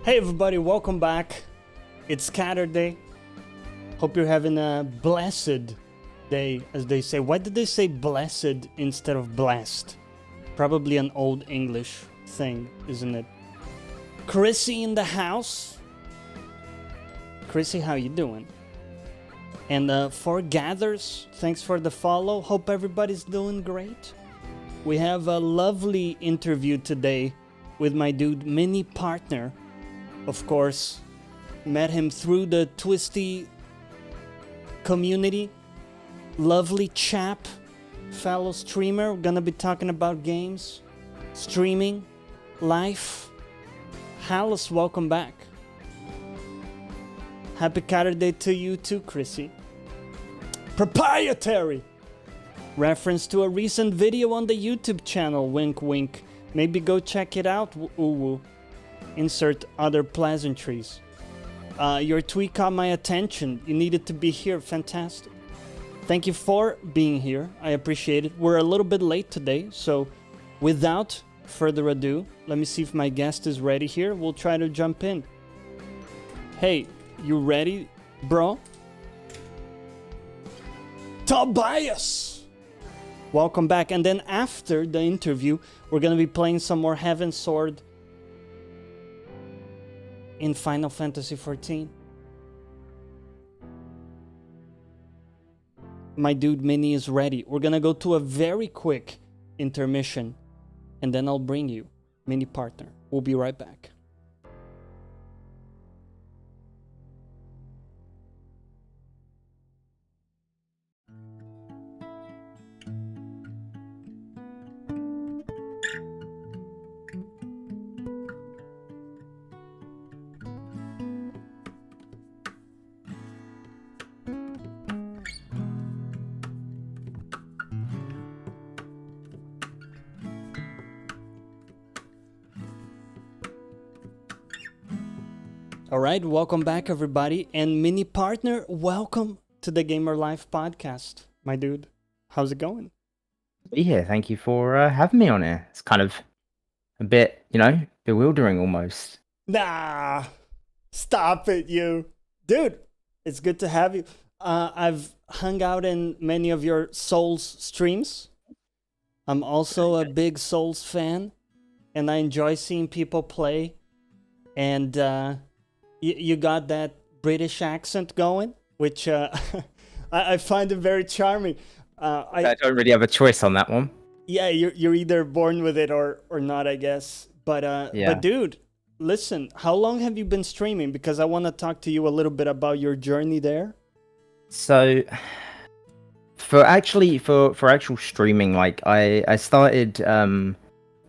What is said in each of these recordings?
Hey everybody, welcome back. It's Saturday. Hope you're having a blessed day, as they say. Why did they say blessed instead of blessed? Probably an old English thing, isn't it? Chrissy in the house. Chrissy, how you doing? And for Gathers, thanks for the follow. Hope everybody's doing great. We have a lovely interview today with my dude MiniPartner. Of course, met him through the Twisty community. Lovely chap, fellow streamer. We're gonna be talking about games, streaming, life. Hallis, welcome back. Happy Saturday to you too, Chrissy. Proprietary! Reference to a recent video on the YouTube channel, wink wink. Maybe go check it out, woo. Insert other pleasantries. Your tweet caught my attention. You needed to be here. Fantastic. Thank you for being here. I appreciate it. We're a little bit late today, so without further ado, let me see if my guest is ready here. We'll try to jump in. Hey, you ready, bro? Tobias! Welcome back. And then after the interview, we're gonna be playing some more Heaven's Sword in Final Fantasy XIV. My dude Mini is ready. We're gonna go to a very quick intermission, and then I'll bring you MiniPartner. We'll be right back. All right, welcome back, everybody. And MiniPartner, welcome to the Gamer Life podcast. My dude, how's it going? Yeah, thank you for having me on here. It's kind of a bit, bewildering almost. Nah, stop it, you. Dude, it's good to have you. I've hung out in many of your Souls streams. I'm also a big Souls fan, and I enjoy seeing people play. And you got that British accent going, which I find it very charming. I don't really have a choice on that one. Yeah, you're either born with it or not, I guess. But Yeah. dude, listen, how long have you been streaming? Because I want to talk to you a little bit about your journey there. So for actual streaming, like I started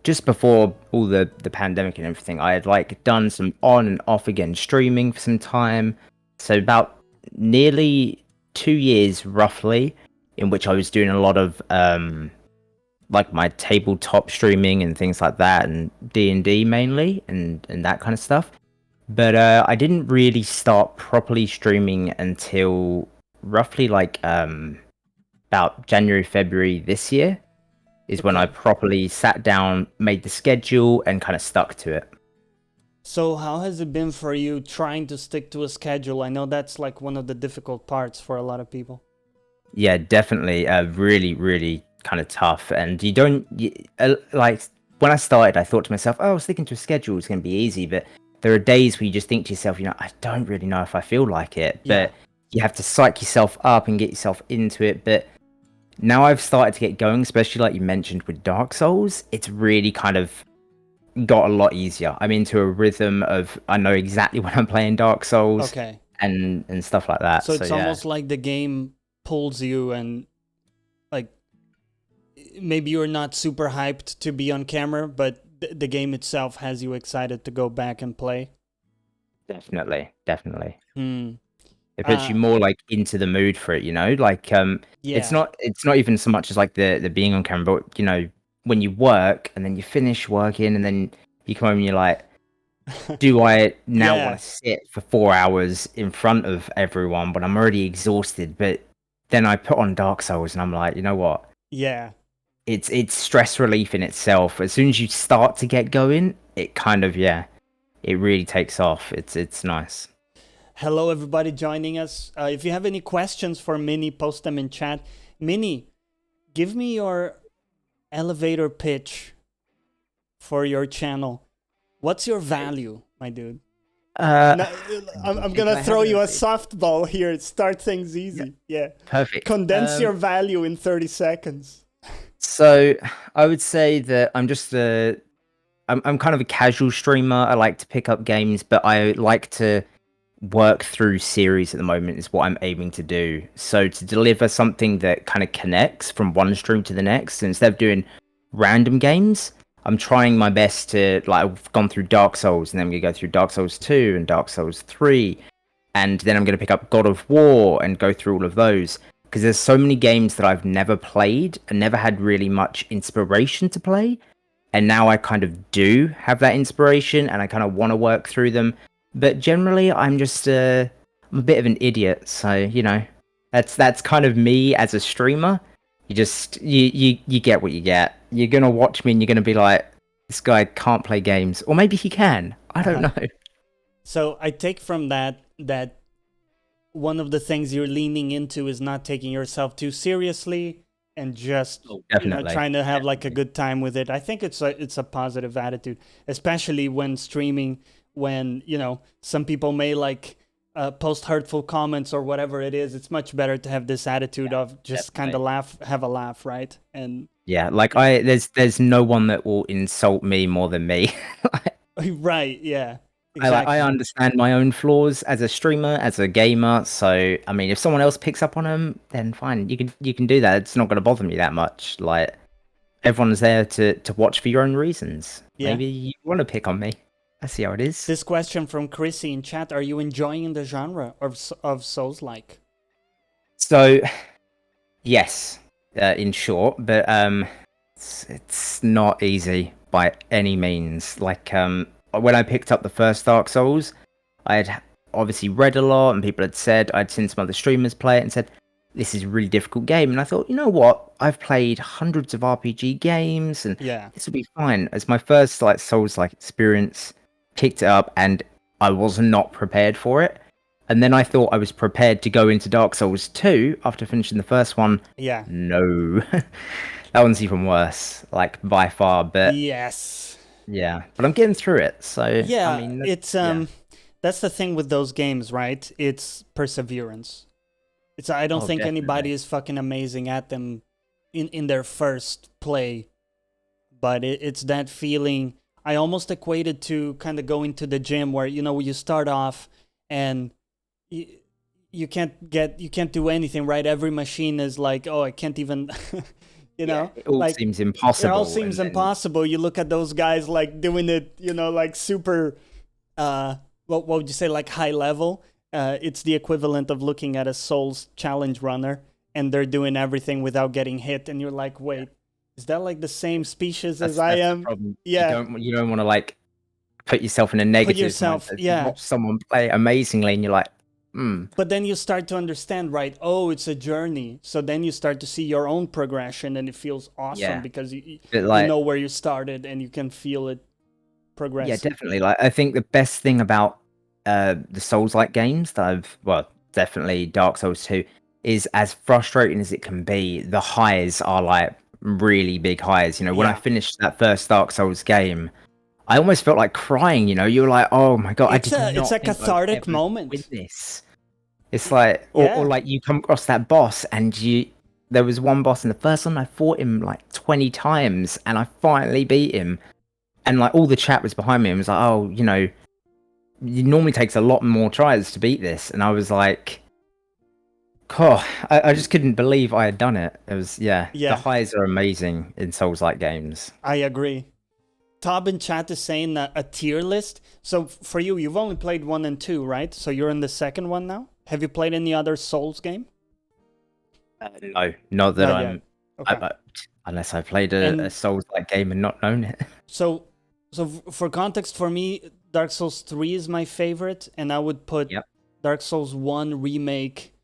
just before all the pandemic and everything. I had like done some on and off again streaming for some time. So about nearly 2 years roughly, in which I was doing a lot of like my tabletop streaming and things like that, and D&D mainly, and that kind of stuff. But I didn't really start properly streaming until roughly like about January, February this year is when I properly sat down, made the schedule, and kind of stuck to it. So how has it been for you trying to stick to a schedule? I know that's like one of the difficult parts for a lot of people. Yeah, definitely. Really, really kind of tough. And you don't like when I started, I thought to myself, "Oh, sticking to a schedule is going to be easy." But there are days where you just think to yourself, I don't really know if I feel like it. But you have to psych yourself up and get yourself into it. But now I've started to get going, especially like you mentioned with Dark Souls. It's really kind of got a lot easier. I'm into a rhythm of I know exactly when I'm playing Dark Souls, and stuff like that. So it's almost like the game pulls you, and like maybe you're not super hyped to be on camera, but the game itself has you excited to go back and play. Definitely. Hmm. It puts you more like into the mood for it, like it's not even so much as like the being on camera, but when you work and then you finish working and then you come home and you're like, do I now want to sit for 4 hours in front of everyone, but I'm already exhausted? But then I put on Dark Souls and I'm like, you know what? Yeah. It's stress relief in itself. As soon as you start to get going, it kind of, it really takes off. It's nice. Hello, everybody joining us. If you have any questions for Mini, post them in chat. Mini, give me your elevator pitch for your channel. What's your value, my dude? No, I'm gonna throw you a softball here. Start things easy. Yeah. Perfect. Condense your value in 30 seconds. So I would say that I'm kind of a casual streamer. I like to pick up games, but I like to work through series at the moment is what I'm aiming to do. So to deliver something that kind of connects from one stream to the next, instead of doing random games, I'm trying my best to, like, I've gone through Dark Souls, and then I'm gonna go through Dark Souls 2 and Dark Souls 3, and then I'm gonna pick up God of War and go through all of those. Because there's so many games that I've never played and never had really much inspiration to play. And now I kind of do have that inspiration and I kind of want to work through them. But generally, I'm a bit of an idiot. So, you know, that's kind of me as a streamer. You get what you get. You're going to watch me and you're going to be like, this guy can't play games. Or maybe he can. I don't know. So I take from that one of the things you're leaning into is not taking yourself too seriously and just trying to have like a good time with it. I think it's a positive attitude, especially when streaming, when, you know, some people may like post hurtful comments or whatever it is. It's much better to have this attitude of just kind of have a laugh, right? And yeah, like there's no one that will insult me more than me. Right, yeah. Exactly. I understand my own flaws as a streamer, as a gamer. So I mean, if someone else picks up on them, then fine. You can do that. It's not going to bother me that much. Like, everyone's there to watch for your own reasons. Yeah. Maybe you want to pick on me. I see how it is. This question from Chrissy in chat: are you enjoying the genre of Souls-like? So, yes, in short, but it's not easy by any means. Like, when I picked up the first Dark Souls, I had obviously read a lot and people had said, I'd seen some other streamers play it and said, this is a really difficult game. And I thought, you know what? I've played hundreds of RPG games and this will be fine. As my first like Souls-like experience, picked it up and I was not prepared for it. And then I thought I was prepared to go into Dark Souls 2 after finishing the first one. Yeah. No. That one's even worse, like by far. But yes. Yeah, but I'm getting through it, so yeah, I mean, it's that's the thing with those games, right? It's perseverance. I don't think anybody is fucking amazing at them in their first play, but it's that feeling. I almost equate it to kind of going to the gym where, you know, you start off and you can't do anything, right? Every machine is like, oh, I can't even. You know, it all seems impossible. It all seems impossible. You look at those guys like doing it, you know, like super, what would you say, like high level? It's the equivalent of looking at a Souls challenge runner and they're doing everything without getting hit. And you're like, wait, is that like the same species as I am? Problem. Yeah. You don't want to like put yourself in a negative. Put yourself, watch someone play amazingly and you're like, But then you start to understand, right? Oh, it's a journey. So then you start to see your own progression, and it feels awesome because you know where you started and you can feel it progress. Yeah, definitely. Like, I think the best thing about the Souls-like games that definitely Dark Souls 2, is as frustrating as it can be, the highs are like really big highs. You know, when I finished that first Dark Souls game, I almost felt like crying. You know, you were like, "Oh my god!" It's a cathartic moment. With this, it's like, or like you come across that boss, and there was one boss in the first one. I fought him like 20 times, and I finally beat him. And like all the chat was behind me, and was like, "Oh, you know, it normally takes a lot more tries to beat this." And I was like, "Oh, I just couldn't believe I had done it." It was the highs are amazing in Souls-like games. I agree. Tob in chat is saying a tier list. So for you, you've only played 1 and 2, right? So you're in the second one now. Have you played any other Souls game? No, not that I'm. Okay. Unless I played a Souls-like game and not known it. So for context, for me, Dark Souls 3 is my favorite, and I would put Dark Souls 1 remake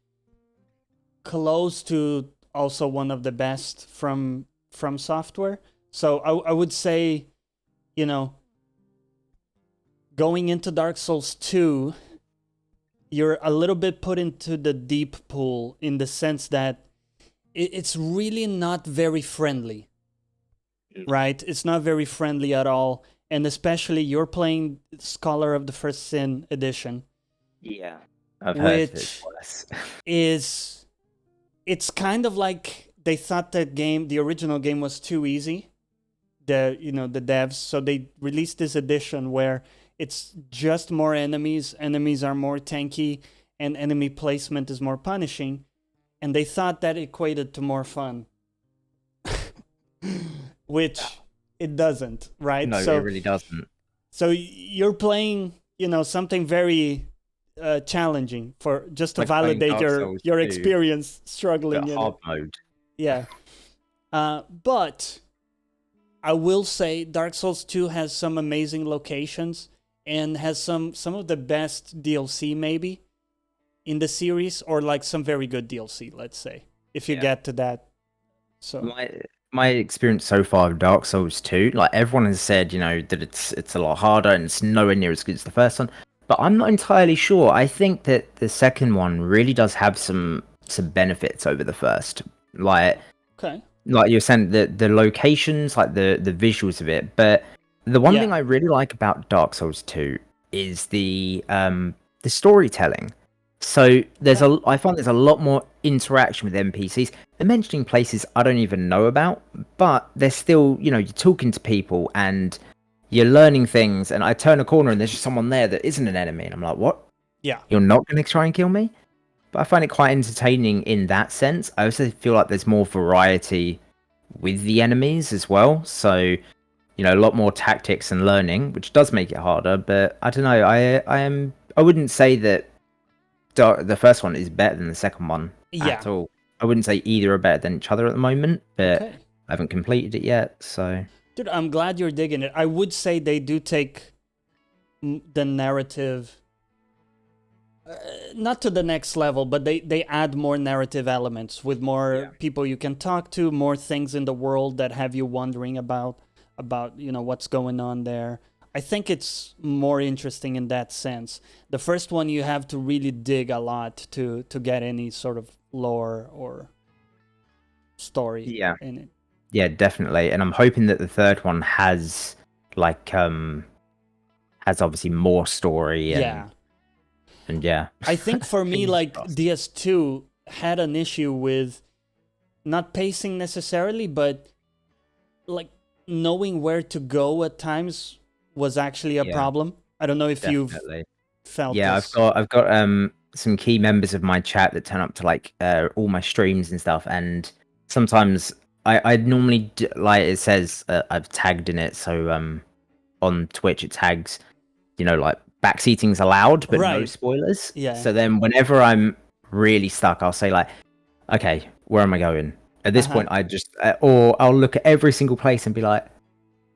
close to also one of the best from Software. So I would say, you know, going into Dark Souls 2, you're a little bit put into the deep pool in the sense that it's really not very friendly, right? It's not very friendly at all. And especially you're playing Scholar of the First Sin edition, Yeah, I've heard it's which worse. is, it's kind of like they thought that game, the original game, was too easy. The devs, so they released this edition where it's just more enemies. Enemies are more tanky, and enemy placement is more punishing. And they thought that equated to more fun, which it doesn't, right? No, So it really doesn't. so you're playing, something very challenging for just to Like playing validate Dark Souls your 2, experience struggling but in hard it. mode. Yeah. But I will say Dark Souls 2 has some amazing locations and has some of the best DLC maybe in the series, or like some very good DLC, let's say, if you get to that. So My experience so far of Dark Souls 2, like everyone has said, that it's a lot harder and it's nowhere near as good as the first one. But I'm not entirely sure. I think that the second one really does have some benefits over the first. okay. Like you're saying, the locations, like the visuals of it. But the one thing I really like about Dark Souls 2 is the storytelling. So I find there's a lot more interaction with NPCs. They're mentioning places I don't even know about, but they're still, you're talking to people and you're learning things. And I turn a corner and there's just someone there that isn't an enemy, and I'm like, what? Yeah. You're not going to try and kill me? But I find it quite entertaining in that sense. I also feel like there's more variety with the enemies as well. So, a lot more tactics and learning, which does make it harder. But I don't know. I wouldn't say that the first one is better than the second one at all. I wouldn't say either are better than each other at the moment, but I haven't completed it yet. So, dude, I'm glad you're digging it. I would say they do take the narrative not to the next level, but they add more narrative elements with more people you can talk to, more things in the world that have you wondering about what's going on there. I think it's more interesting in that sense. The first one, you have to really dig a lot to get any sort of lore or story in it. Yeah, definitely. And I'm hoping that the third one has obviously more story and yeah. I think for me, like, DS2 had an issue with not pacing necessarily, but like knowing where to go at times was actually a problem. I don't know if you've felt this. I've got some key members of my chat that turn up to like all my streams and stuff, and sometimes I normally like it says I've tagged in it, so on Twitch it tags like backseating's allowed but no spoilers. So then whenever I'm really stuck, I'll say like, okay, where am I going? At this point, I just or I'll look at every single place and be like,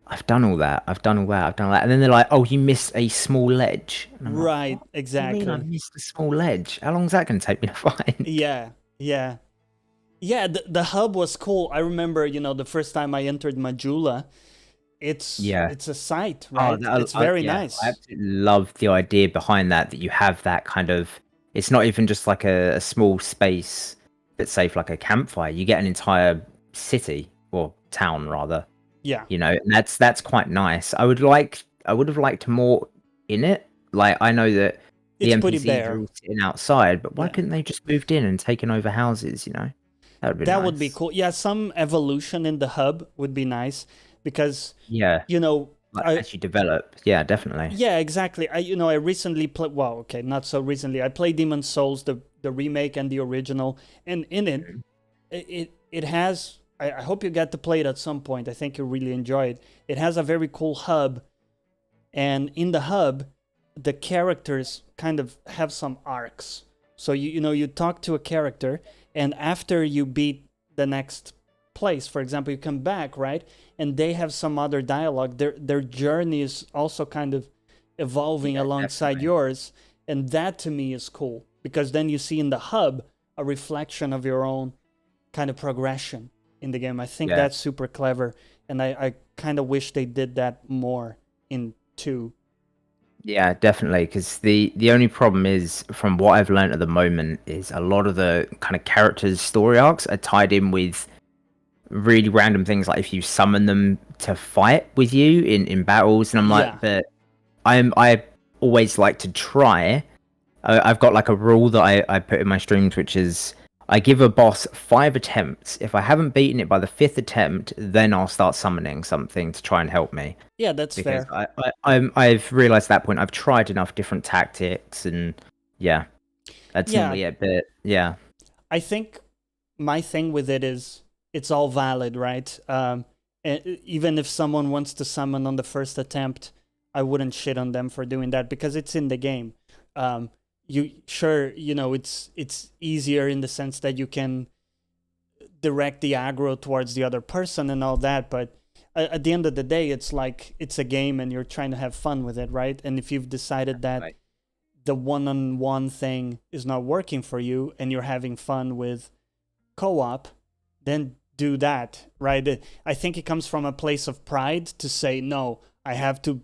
I've done all that. And then they're like, oh, you missed a small ledge. And I'm like, exactly. What do you mean I missed a small ledge? How long is that going to take me to find? Yeah. The hub was cool. I remember, the first time I entered Majula, it's a sight, right? It's very nice. I absolutely love the idea behind that you have that kind of, it's not even just like a small space that's safe, like a campfire. You get an entire city or town rather. Yeah. And that's quite nice. I would have liked more in it. Like, I know that the NPCs are all sitting outside, but why couldn't they just moved in and taken over houses, That would be nice. That would be cool. Yeah, some evolution in the hub would be nice because as you develop. Yeah, definitely. Yeah, exactly. I recently played, well, okay, not so recently. I played Demon's Souls, the remake and the original, and in it has, I hope you get to play it at some point. I think you'll really enjoy it. It has a very cool hub, and in the hub, the characters kind of have some arcs. So you talk to a character, and after you beat the next place, for example, you come back, right? And they have some other dialogue. Their journey is also kind of evolving alongside yours, and that to me is cool because then you see in the hub a reflection of your own kind of progression in the game. I think that's super clever, and I kind of wish they did that more in 2. Yeah, definitely. Because the only problem is, from what I've learned at the moment, is a lot of the kind of characters' story arcs are tied in with really random things, like if you summon them to fight with you in battles, and I'm Yeah, like, but I always like to try. I've got like a rule that I put in my streams, which is I give a boss 5 attempts. If I haven't beaten it by the fifth attempt, then I'll start summoning something to try and help me. yeah, that's Because fair. I've realized at that point I've tried enough different tactics, and yeah, that's Yeah, normally it. But yeah, I think my thing with it is it's all valid, right? Even if someone wants to summon on the first attempt, I wouldn't shit on them for doing that because it's in the game. Um, you sure it's easier in the sense that you can direct the aggro towards the other person and all that, but at the end of the day, it's like it's a game and you're trying to have fun with it, right? And if you've decided that like, the one-on-one thing is not working for you and you're having fun with co-op, then do that, right? I think it comes from a place of pride to say no. I have to,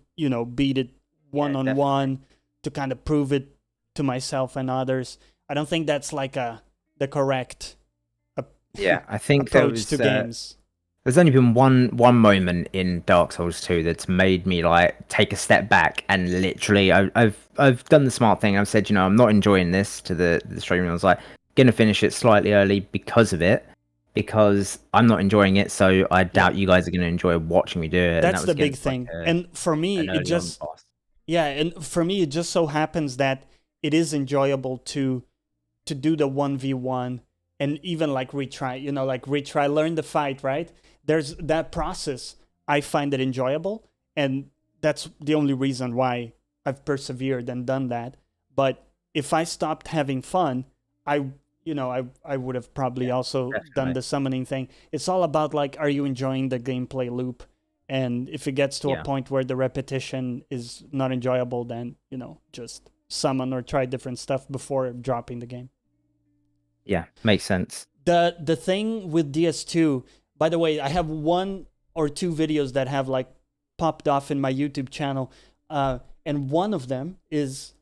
beat it yeah, definitely. one-on-one to kind of prove it to myself and others. I don't think that's like the correct Yeah, I think there approach to was games. there's only been one moment in Dark Souls 2 that's made me like take a step back, and literally I've done the smart thing. I've said, I'm not enjoying this to the stream, and I was like gonna finish it slightly early because of it, because I'm not enjoying it, so I Yeah, doubt you guys are gonna enjoy watching me do it. And that that's was the big against like thing. And for me, an it early on just boss. yeah, and for me, it just so happens that it is enjoyable to do the 1v1 and even like retry, learn the fight, right? There's that process. I find it enjoyable. And that's the only reason why I've persevered and done that. But if I stopped having fun, I, I would have probably Yeah, also done definitely. the summoning thing. It's all about like, are you enjoying the gameplay loop? And if it gets to a Yeah, point where the repetition is not enjoyable, then, just summon or try different stuff before dropping the game. yeah, makes sense. The thing with DS2, by the way, I have one or two videos that have like popped off in my YouTube channel, and one of them is,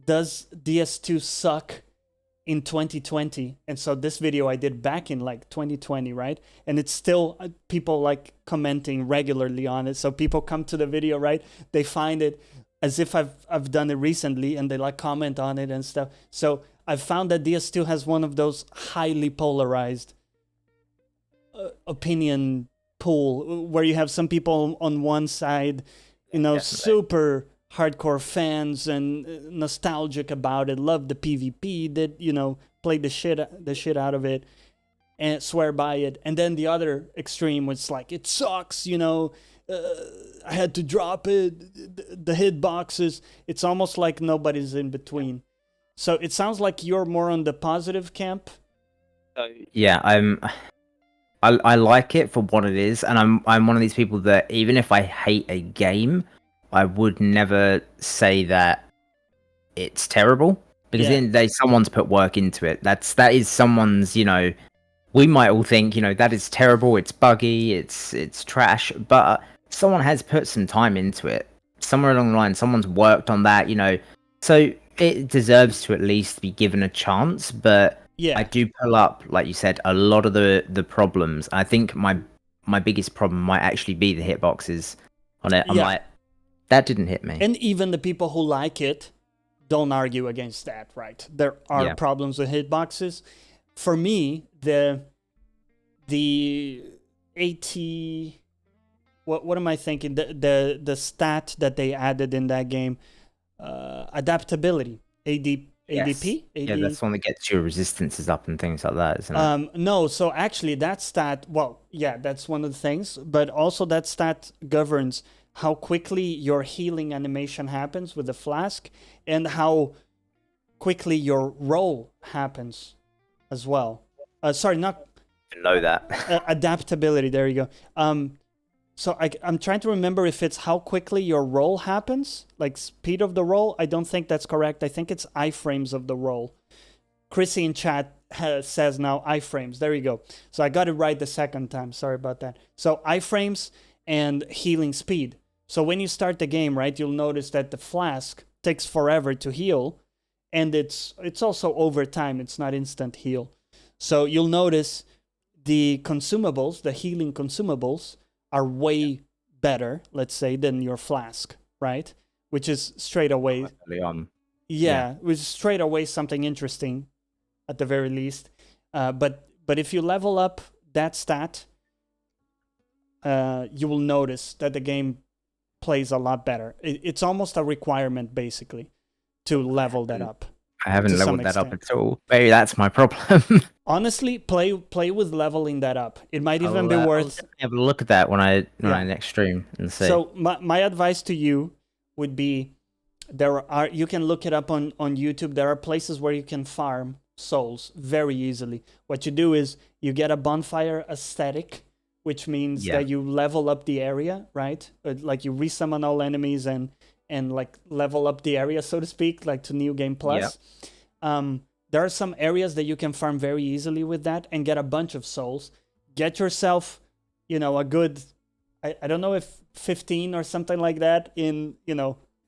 does DS2 suck in 2020? And so this video I did back in like 2020, right? And it's still people like commenting regularly on it. So people come to the video, right? They find it as if I've done it recently, and they like comment on it and stuff. So I've found that DS2 has one of those highly polarized opinion pool where you have some people on one side, Yeah, definitely. super hardcore fans and nostalgic about it, love the PvP, that play the shit out of it and swear by it. And then the other extreme was like, it sucks, I had to drop it, the hitboxes. It's almost like nobody's in between. So it sounds like you're more on the positive camp. So yeah, I like it for what it is, and I'm one of these people that even if I hate a game, I would never say that it's terrible, because Yeah, in the day someone's put work into it. That is someone's, we might all think, that is terrible, it's buggy, it's trash, but someone has put some time into it. Somewhere along the line, someone's worked on that, so it deserves to at least be given a chance. But I yeah, do pull up, like you said, a lot of the problems. I think my biggest problem might actually be the hitboxes on it. I'm yeah. like, that didn't hit me. And even the people who like it don't argue against that, right? There are Yeah. problems with hitboxes. For me, the 80, what am I thinking? The stat that they added in that game, adaptability, Yes. ADP, Yeah, AD. that's one that gets your resistances up and things like that, isn't it? No, so actually that stat, well, yeah, that's one of the things, but also that stat governs how quickly your healing animation happens with the flask and how quickly your roll happens as well. Sorry, not Didn't know that. adaptability. There you go. So I'm trying to remember if it's how quickly your roll happens, like speed of the roll. I don't think that's correct. I think it's iframes of the roll. Chrissy in chat says now iframes. There you go. So I got it right the second time. Sorry about that. So iframes and healing speed. So when you start the game, right, you'll notice that the flask takes forever to heal, and it's also over time. It's not instant heal. So you'll notice the consumables, the healing consumables, are way better, let's say, than your flask, right? Which is straight away, Early on. yeah, which is straight away something interesting, at the very least. But if you level up that stat, you will notice that the game plays a lot better. It's almost a requirement, basically, to level that up. I haven't to some leveled that up extent. at all. Maybe that's my problem. Honestly, play with leveling that up. It might even be I'll worth. definitely have a look at that when I Yeah. next stream and see. So my advice to you would be, you can look it up on YouTube. There are places where you can farm souls very easily. What you do is you get a bonfire aesthetic, which means Yeah. that you level up the area, right? Like you resummon all enemies and like level up the area, so to speak, like to New Game Plus. There are some areas that you can farm very easily with that and get a bunch of souls. Get yourself, a good, I don't know if 15 or something like that in,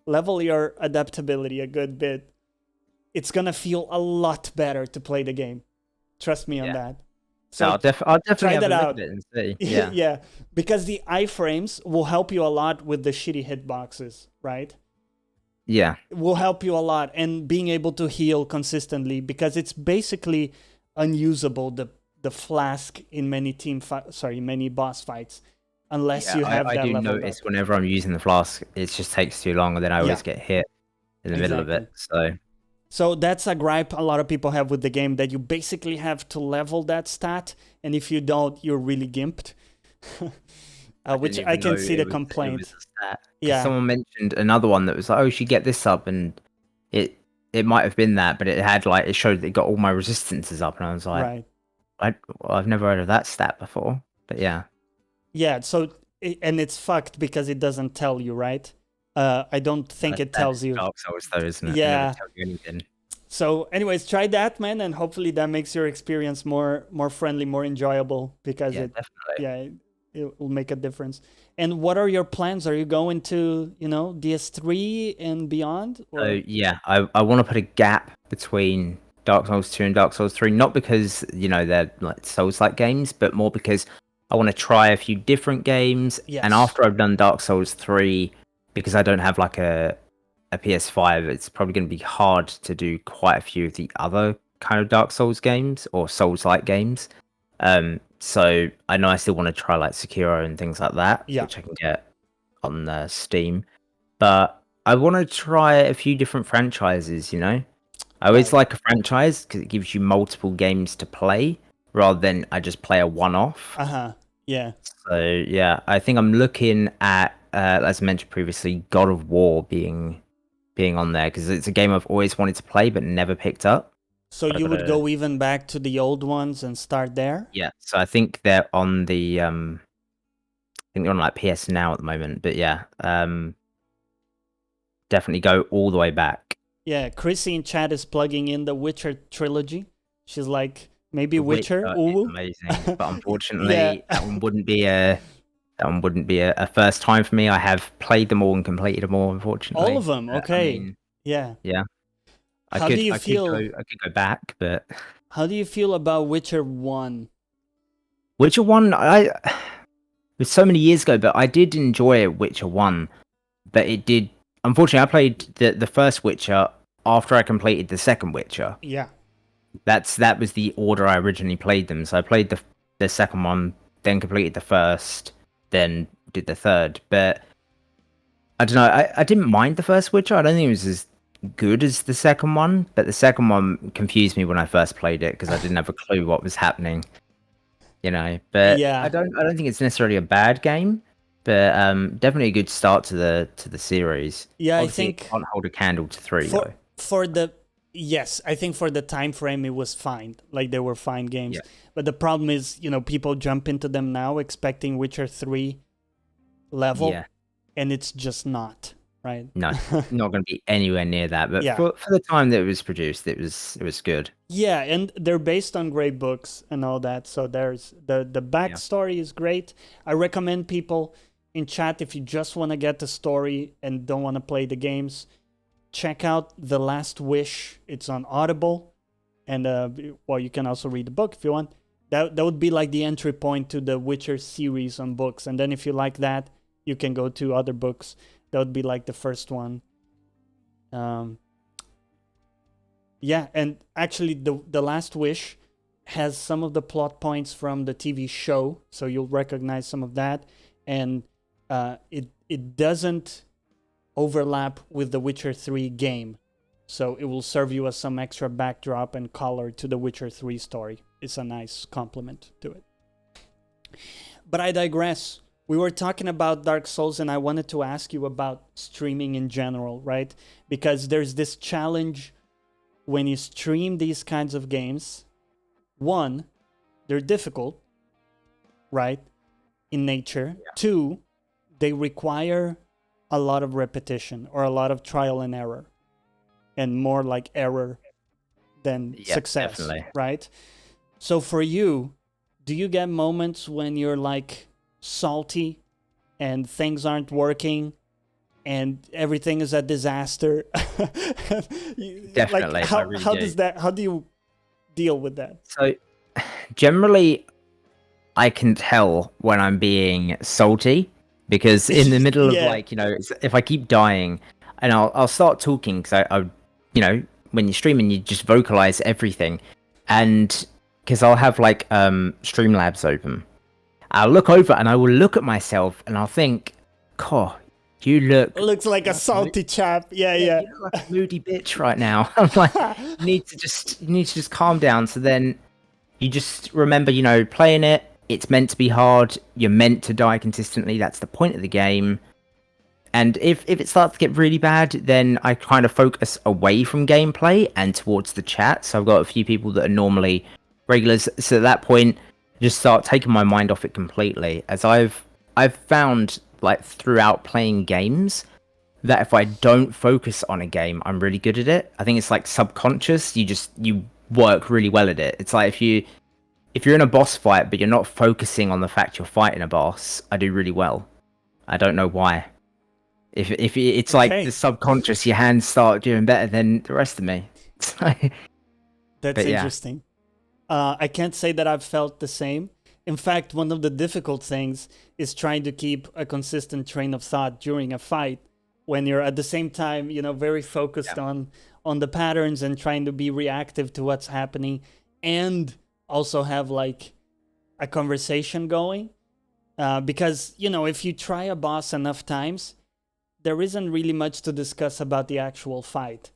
level your adaptability a good bit. It's going to feel a lot better to play the game. Trust me on that. So I'll definitely try have that a look out. at it and see. Yeah. Yeah, because the iframes will help you a lot with the shitty hitboxes, right? Yeah. It will help you a lot, and being able to heal consistently, because it's basically unusable, the flask in many many boss fights, unless you have I that do leveled notice up. whenever I'm using the flask, it just takes too long, and then I always get hit in the middle of it. So that's a gripe a lot of people have with the game, that you basically have to level that stat, and if you don't, you're really gimped. Which I can see the complaint. Yeah. Someone mentioned another one that was like, "Oh, you should get this up," and it might have been that, but it showed that it got all my resistances up, and I was like, right. I've never heard of that stat before. But yeah. Yeah. So and it's fucked because it doesn't tell you, right? I don't think it tells you. Dark Souls, though, isn't it? Yeah. It never tells you anything. So, anyways, try that, man, and hopefully that makes your experience more friendly, more enjoyable, because Definitely. it will make a difference. And what are your plans? Are you going to, DS3 and beyond? Or? So yeah, I want to put a gap between Dark Souls 2 and Dark Souls 3, not because they're like Souls-like games, but more because I want to try a few different games. Yes. And after I've done Dark Souls 3, because I don't have like a PS5, it's probably going to be hard to do quite a few of the other kind of Dark Souls games or Souls-like games. So I know I still want to try like Sekiro and things like that, which I can get on Steam. But I want to try a few different franchises, I always like a franchise because it gives you multiple games to play rather than I just play a one-off. Yeah. So yeah, I think I'm looking at, as I mentioned previously, God of War being on there because it's a game I've always wanted to play but never picked up. So you would go even back to the old ones and start there? Yeah. So I think they're on the I think they're on like PS Now at the moment, but yeah, definitely go all the way back. Yeah, Chrissy in chat is plugging in the Witcher trilogy. She's like, maybe Witcher. Ooh. Amazing, but unfortunately, that one wouldn't be a first time for me. I have played them all and completed them all. Unfortunately, all of them. Okay. I mean, yeah. How do you feel? I could go back, but how do you feel about Witcher 1? Witcher 1, it was so many years ago, but I did enjoy Witcher 1. But it did. Unfortunately, I played the first Witcher after I completed the second Witcher. Yeah. That was the order I originally played them. So I played the second one, then completed the first, then did the third. But I don't know. I didn't mind the first Witcher. I don't think it was as good as the second one. But the second one confused me when I first played it because I didn't have a clue what was happening. But yeah. I don't think it's necessarily a bad game. But definitely a good start to the series. Yeah, Obviously, I think it can't hold a candle to 3 though. Yes, I think for the time frame it was fine. Like they were fine games. Yeah. But the problem is, people jump into them now expecting Witcher 3 level, and it's just not, right? No, not going to be anywhere near that. But for the time that it was produced, it was good. Yeah, and they're based on great books and all that. So there's the backstory is great. I recommend people in chat, if you just want to get the story and don't want to play the games, check out The Last Wish. It's on Audible. And, well, you can also read the book if you want. That would be like the entry point to the Witcher series on books. And then if you like that, you can go to other books. That would be like the first one. Yeah, and actually the Last Wish has some of the plot points from the TV show, so you'll recognize some of that. And it doesn't overlap with the Witcher 3 game. So it will serve you as some extra backdrop and color to the Witcher 3 story. It's a nice complement to it. But I digress. We were talking about Dark Souls, and I wanted to ask you about streaming in general, right? Because there's this challenge when you stream these kinds of games. One, they're difficult, right? In nature. Yeah. Two, they require a lot of repetition or a lot of trial and error. And more like error than success, definitely. Right? So for you, do you get moments when you're like salty and things aren't working and everything is a disaster? Definitely. Like how do you deal with that? So generally I can tell when I'm being salty, because in the middle of like, you know, if I keep dying, and I'll start talking, because I you know, when you're streaming, you just vocalize everything. And because I'll have like Streamlabs open, I'll look over and I will look at myself and I'll think, "God, you looks like a salty chap." Yeah. You look like a moody bitch right now. I'm like, you need to just calm down. So then you just remember, you know, playing it. It's meant to be hard. You're meant to die consistently. That's the point of the game. And if it starts to get really bad, then I kind of focus away from gameplay and towards the chat. So I've got a few people that are normally regulars. So at that point, just start taking my mind off it completely. As I've found, like, throughout playing games, that if I don't focus on a game, I'm really good at it. I think it's like subconscious. You work really well at it. It's like if you're in a boss fight, but you're not focusing on the fact you're fighting a boss, I do really well. I don't know why. If it's like the subconscious, your hands start doing better than the rest of me. That's interesting. I can't say that I've felt the same. In fact, one of the difficult things is trying to keep a consistent train of thought during a fight when you're at the same time, you know, very focused on the patterns and trying to be reactive to what's happening, and also have like a conversation going. Because, you know, if you try a boss enough times, there isn't really much to discuss about the actual fight,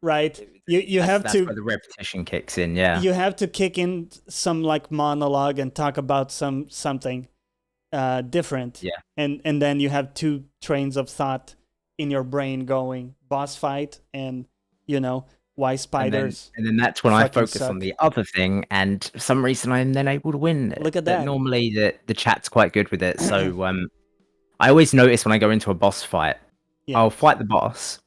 right? That's where the repetition kicks in, yeah. You have to kick in some like monologue and talk about something different. Yeah. And then you have two trains of thought in your brain going, boss fight and, you know, why spiders. And then that's when I focus on the other thing, and for some reason I'm then able to win. Look at that. But normally the chat's quite good with it. So I always notice when I go into a boss fight, I'll fight the boss,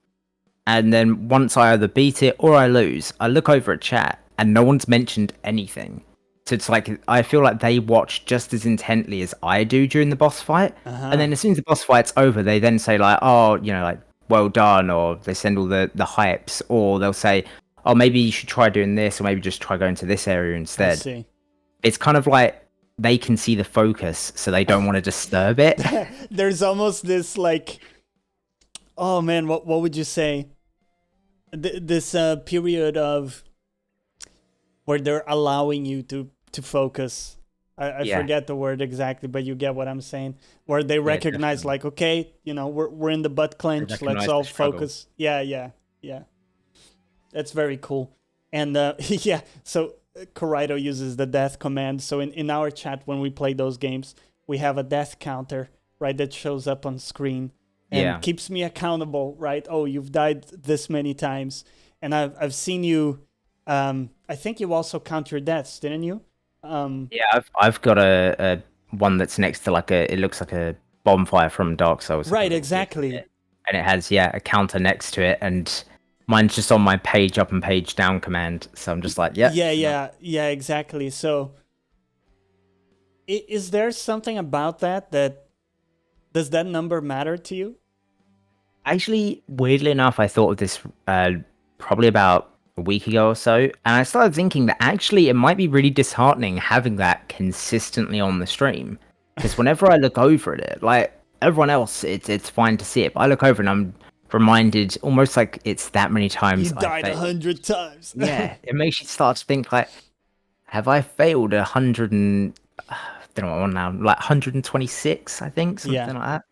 and then once I either beat it or I lose, I look over at chat and no one's mentioned anything. So it's like I feel like they watch just as intently as I do during the boss fight. And then as soon as the boss fight's over, they then say like, "Oh, you know, like, well done," or they send all the hypes, or they'll say, "Oh, maybe you should try doing this, or maybe just try going to this area instead." I see. It's kind of like they can see the focus, so they don't want to disturb it. There's almost this like, oh man, what would you say? This period of where they're allowing you to focus. I forget the word exactly, but you get what I'm saying. Where they recognize, definitely. Like, okay, you know, we're in the butt clench. Let's all focus. Yeah. That's very cool. And so Corrido uses the death command. So in our chat, when we play those games, we have a death counter, right, that shows up on screen and keeps me accountable, right? Oh, you've died this many times. And I've seen you, I think you also count your deaths, didn't you? I've got a one that's next to like it looks like a bonfire from Dark Souls. Right, exactly. And it has a counter next to it, and mine's just on my page up and page down command. So I'm just like, yeah, exactly. So is there something about that Does that number matter to you? Actually, weirdly enough, I thought of this probably about a week ago or so, and I started thinking that actually it might be really disheartening having that consistently on the stream. Because whenever I look over at it, like everyone else, it's fine to see it, but I look over and I'm reminded almost like it's that many You times I died failed. 100 times. Yeah, it makes you start to think like, have I failed 100 and I don't know what I'm on now, like 126, I think, Yeah. something like that.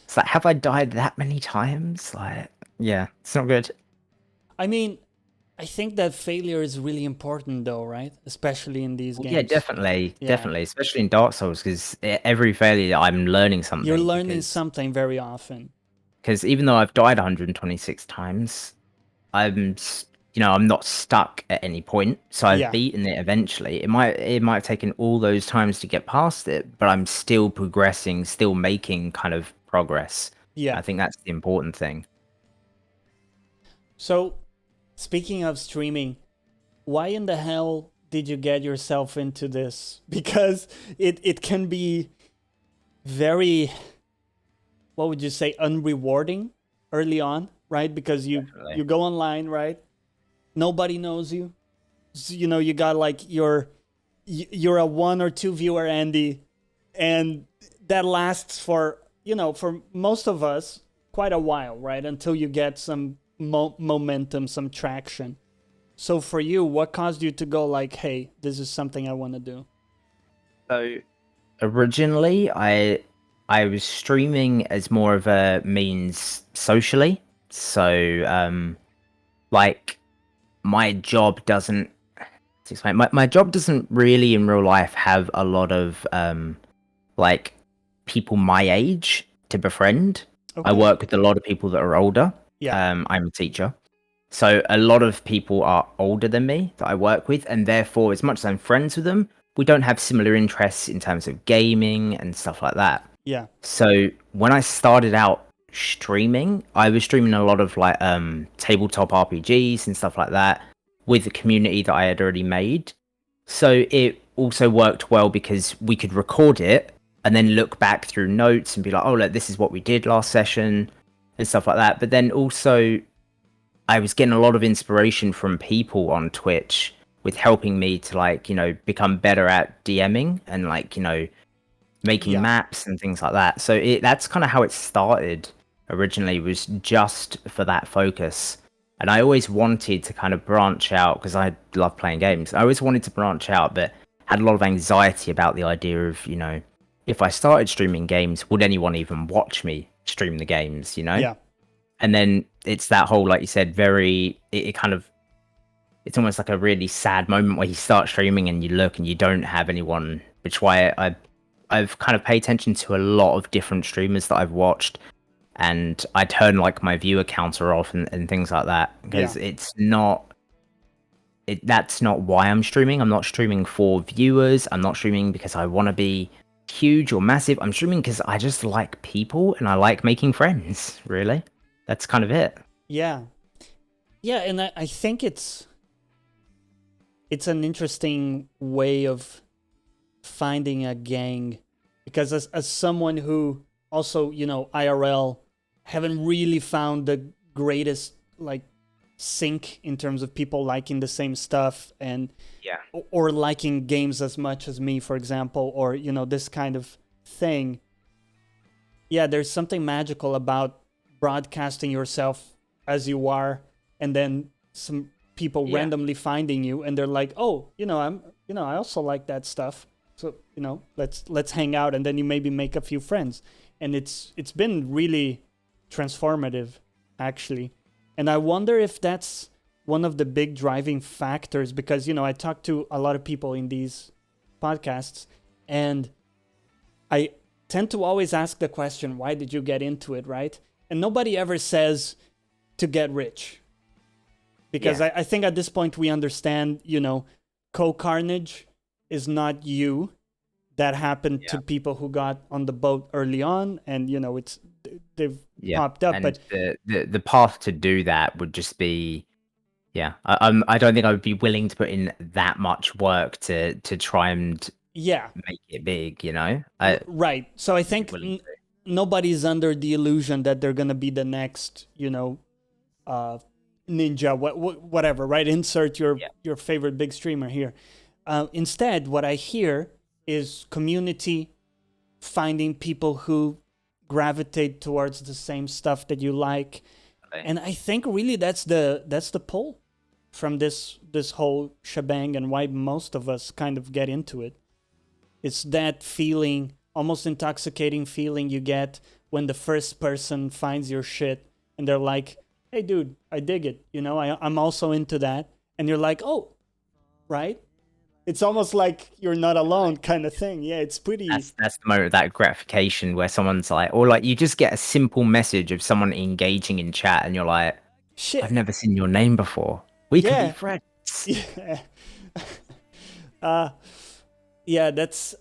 It's like, have I died that many times? Like, yeah, it's not good. I mean, I think that failure is really important, though, right? Especially in these Well, yeah, games. definitely, Yeah. definitely, especially in Dark Souls, because every failure I'm learning You're something. learning something very often. Because even though I've died 126 times, I'm not stuck at any point. So I've Yeah. beaten it eventually. It might have taken all those times to get past it, but I'm still progressing, still making kind of progress. Yeah. I think that's the important thing. So, speaking of streaming, why in the hell did you get yourself into this? Because it can be very, what would you say, unrewarding early on, right? Because you Definitely. go online, right? Nobody knows you. You know, you got like you're a 1 or 2 viewer Andy, and that lasts for, for most of us quite a while, right? Until you get some momentum, some traction. So for you, what caused you to go like, hey, this is something I want to do? So originally, I was streaming as more of a means socially. So like my job doesn't to explain. My job doesn't really in real life have a lot of like people my age to befriend. I Okay. work with a lot of people that are older. Yeah. I'm a teacher. So a lot of people are older than me that I work with, and therefore, as much as I'm friends with them, we don't have similar interests in terms of gaming and stuff like that. Yeah. So when I started out streaming, I was streaming a lot of like tabletop RPGs and stuff like that with the community that I had already made. So it also worked well because we could record it and then look back through notes and be like, oh, look, this is what we did last session and stuff like that. But then also I was getting a lot of inspiration from people on Twitch with helping me to become better at DMing and making Yeah. maps and things like that. So that's kind of how it started originally, was just for that focus. And I always wanted to kind of branch out because I love playing games. I always wanted to branch out, but had a lot of anxiety about the idea of, if I started streaming games, would anyone even watch me stream the games? Yeah. And then it's that whole, like you said, it kind of, it's almost like a really sad moment where you start streaming and you look and you don't have anyone, which why I've kind of paid attention to a lot of different streamers that I've watched, and I turn like my viewer counter off and things like that because Yeah. that's not why I'm streaming. I'm not streaming for viewers. I'm not streaming because I want to be huge or massive. I'm streaming because I just like people and I like making friends, really. That's kind of it. Yeah. Yeah, and I think it's an interesting way of finding a gang, because as someone who also, IRL haven't really found the greatest like sync in terms of people liking the same stuff, and Yeah. or liking games as much as me, for example, or this kind of thing. Yeah, there's something magical about broadcasting yourself as you are, and then some people Yeah. randomly finding you, and they're like, oh, I also like that stuff, so let's hang out, and then you maybe make a few friends, and it's been really transformative, actually. And I wonder if that's one of the big driving factors, because I talk to a lot of people in these podcasts, and I tend to always ask the question, why did you get into it, right? And nobody ever says to get rich. Because Yeah. I think at this point we understand, co-carnage is not you. That happened to Yeah. people who got on the boat early on, and they've Yeah. popped up. And But the path to do that would just be, yeah. I don't think I would be willing to put in that much work to try and yeah, make it big. I right. So I wouldn't be think willing to. nobody's under the illusion that they're gonna be the next, uh, ninja, whatever, right? Insert your favorite big streamer here. Instead, what I hear is community, finding people who gravitate towards the same stuff that you like, Okay. and I think really that's the pull from this whole shebang, and why most of us kind of get into it. It's that feeling, almost intoxicating feeling you get when the first person finds your shit and they're like, "Hey, dude, I dig it. I'm also into that." And you're like, "Oh, right." It's almost like you're not alone, kind of thing. Yeah, it's pretty. That's the moment of that gratification where someone's like, or like you just get a simple message of someone engaging in chat, and you're like, I've Shit. never seen your name before. We can be Yeah. friends. Yeah. uh, yeah. That's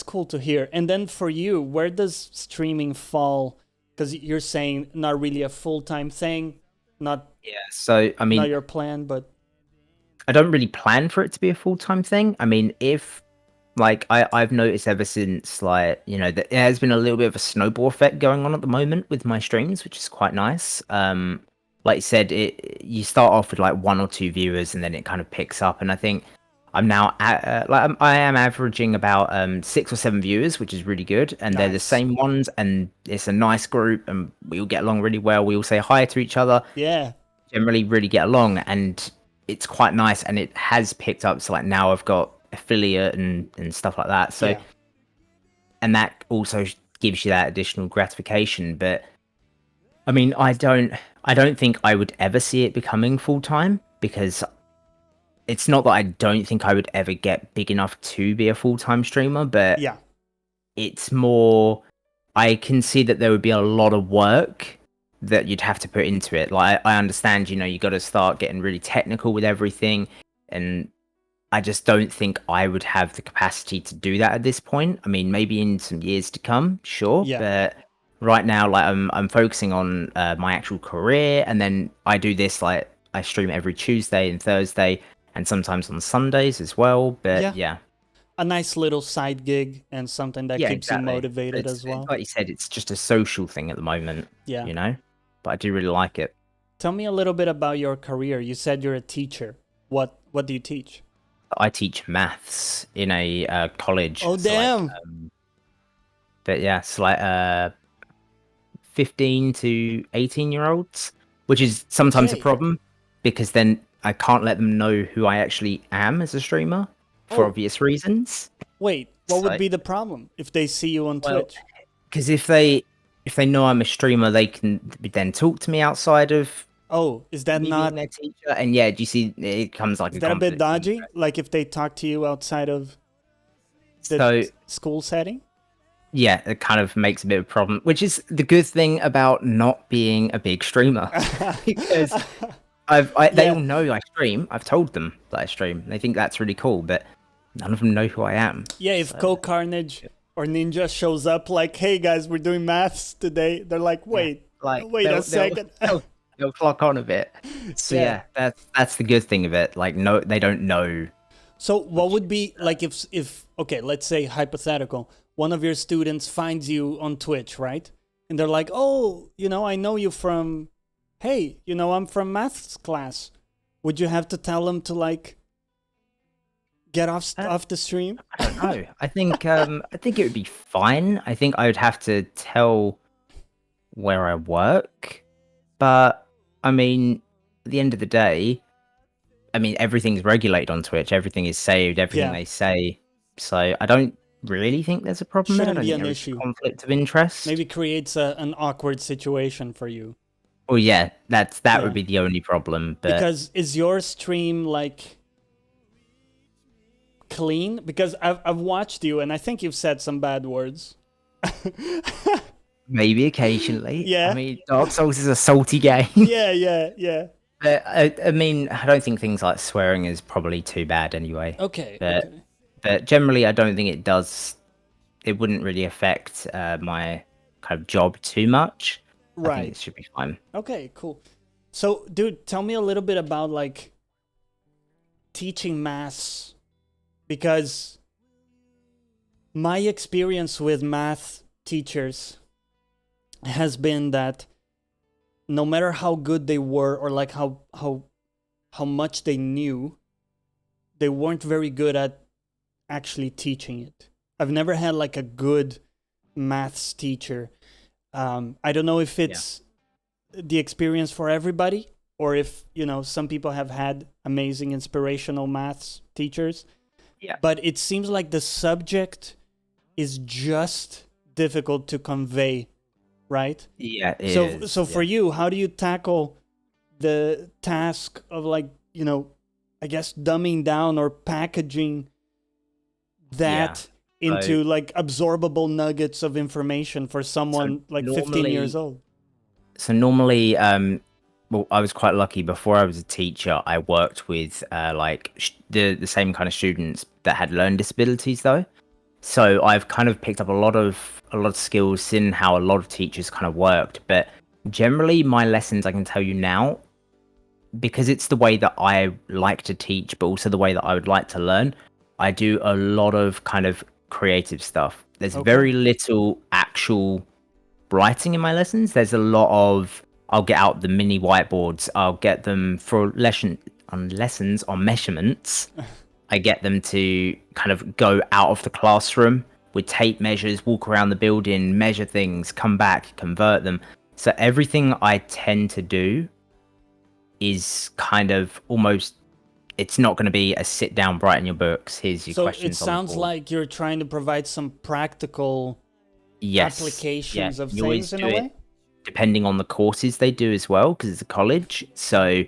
cool to hear. And then for you, where does streaming fall? Because you're saying not really a full-time thing, not Yeah. So I mean, not your plan, but I don't really plan for it to be a full-time thing. I mean, if like I've noticed ever since like, that there has been a little bit of a snowball effect going on at the moment with my streams, which is quite nice. Like you said, you start off with like one or two viewers and then it kind of picks up. And I think I'm now I am averaging about 6 or 7 viewers, which is really good. And they're the nice. same ones, and it's a nice group, and we all get along really well. We all say hi to each other, Yeah. generally really get along, and it's quite nice, and it has picked up. So like now I've got affiliate and stuff like that. So, Yeah. and that also gives you that additional gratification. But I mean, I don't think I would ever see it becoming full time, because it's not that I don't think I would ever get big enough to be a full time streamer, but Yeah. it's more, I can see that there would be a lot of work that you'd have to put into it. Like I understand, you got to start getting really technical with everything, and I just don't think I would have the capacity to do that at this point. I mean, maybe in some years to come, sure, Yeah. but right now, like I'm focusing on my actual career, and then I do this, like I stream every Tuesday and Thursday, and sometimes on Sundays as well. But Yeah. yeah, A nice little side gig and something that yeah, keeps you exactly. motivated It's as well. like you said, it's just a social thing at the moment, Yeah. you know. But I do really like it. Tell me a little bit about your career. You said you're a teacher. What do you teach? I teach maths in a college. Oh, So like, damn. but yeah, it's like 15 to 18-year-olds, which is sometimes a Okay. problem, because then I can't let them know who I actually am as a streamer for Oh, obvious reasons. wait. What would So, be the problem if they see you on well, Twitch? because if they know I'm a streamer, they can then talk to me outside of Oh, is that me being not their teacher. And yeah, do you see, it comes like is a that a bit conflict of dodgy? interest. Like if they talk to you outside of the So school setting? yeah, it kind of makes a bit of a problem, which is the good thing about not being a big streamer, because they all Yeah. know I stream. I've told them that I stream. They think that's really cool, but none of them know who I am. Yeah, if So Co-Carnage or Ninja shows up like, "Hey guys, we're doing maths today." They're like, yeah, "Wait. like Wait a second." they'll clock on a bit. So Yeah. yeah, that's the good thing of it. Like no, they don't know. So what would be like if okay, let's say hypothetical, one of your students finds you on Twitch, right? And they're like, "Oh, I know you from hey, I'm from maths class." Would you have to tell them to like get off the stream? I don't know. I think it would be fine. I think I would have to tell where I work, but I mean, at the end of the day, I mean, everything's regulated on Twitch. Everything is saved. Everything Yeah, they say. So I don't really think there's a problem there. I shouldn't don't be think an there is a issue. conflict of interest. Maybe creates an awkward situation for you. Well, yeah, that would Yeah. be the only problem. But Because is your stream like clean? Because I've watched you and I think you've said some bad words. maybe occasionally. I Yeah. mean, Dark Souls is a salty game. Yeah, yeah, yeah. But I mean, I don't think things like swearing is probably too bad anyway. Okay, But okay. but generally, I don't think it does. It wouldn't really affect my kind of job too much. I think Right. it should be fine. Okay, cool. So, dude, tell me a little bit about like teaching maths because My experience with math teachers has been that no matter how good they were, or like how much they knew, they weren't very good at actually teaching it. I've never had like a good maths teacher. I don't know if Yeah. it's the experience for everybody, or if some people have had amazing inspirational maths teachers, Yeah. but it seems like the subject is just difficult to convey, right? Yeah, it So is. so for Yeah. you, how do you tackle the task of, like, I guess dumbing down or packaging Yeah. that So into like absorbable nuggets of information for so someone like 15 years normally old? so normally well, I was quite lucky. Before I was a teacher, I worked with like the same kind of students that had learning disabilities though. So I've kind of picked up a lot of skills, seen how a lot of teachers kind of worked. But generally, my lessons, I can tell you now, because it's the way that I like to teach, but also the way that I would like to learn. I do a lot of kind of creative stuff. There's Okay. very little actual writing in my lessons. There's a lot of I'll get out the mini whiteboards. I'll get them for lessons on measurements. I get them to kind of go out of the classroom with tape measures, walk around the building, measure things, come back, convert them. So everything I tend to do is kind of almost, it's not going to be a sit down, write in your books. Here's your So it questions on the sounds board. like you're trying to provide some practical Yes. Yeah. applications of You always things in do a it way. depending on the courses they do as well, because it's a college. So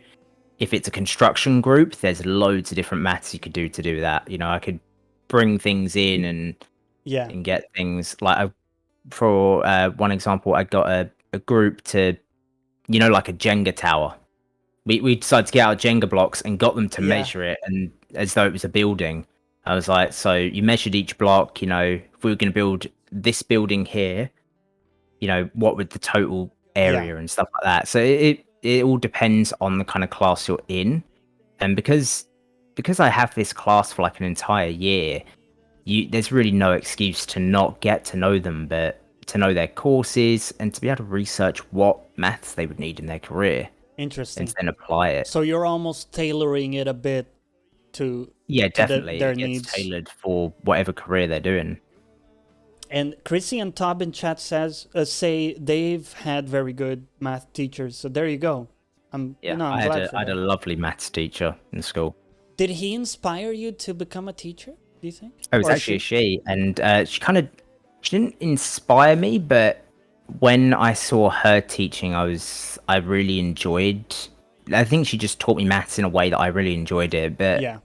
if it's a construction group, there's loads of different maths you could do that. I could bring things in Yeah. and get things like for one example, I got a group to, like a Jenga tower. We decided to get out Jenga blocks and got them to Yeah. measure it, and as though it was a building. I was like, so you measured each block. If we were going to build this building here, what would the total Yeah. area and stuff like that. So it all depends on the kind of class you're in, and because I have this class for like an entire year, there's really no excuse to not get to know them, but to know their courses and to be able to research what maths they would need in their career and Interesting. then apply it. So you're almost tailoring it a bit to Yeah, definitely. their It gets needs. tailored for whatever career they're doing. And Chrissy and Tob in chat say they've had very good math teachers. So there you go. Yeah, I'm glad for I had a that. lovely maths teacher in school. Did he inspire you to become a teacher, do you think? Oh, it was Or actually a she? she, and she didn't inspire me, but when I saw her teaching, I really enjoyed. I think she just taught me maths in a way that I really enjoyed it. But Yeah.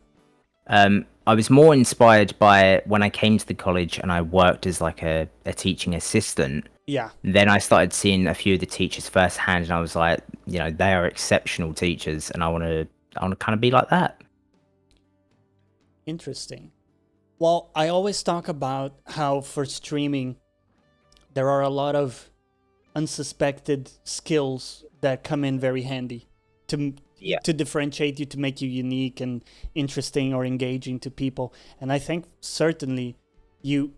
I was more inspired by when I came to the college and I worked as like a teaching assistant. Yeah. Then I started seeing a few of the teachers firsthand, and I was like, they are exceptional teachers, and I want to kind of be like that. Interesting. Well, I always talk about how for streaming, there are a lot of unsuspected skills that come in very handy to Yeah. to differentiate you, to make you unique and interesting or engaging to people. And I think certainly you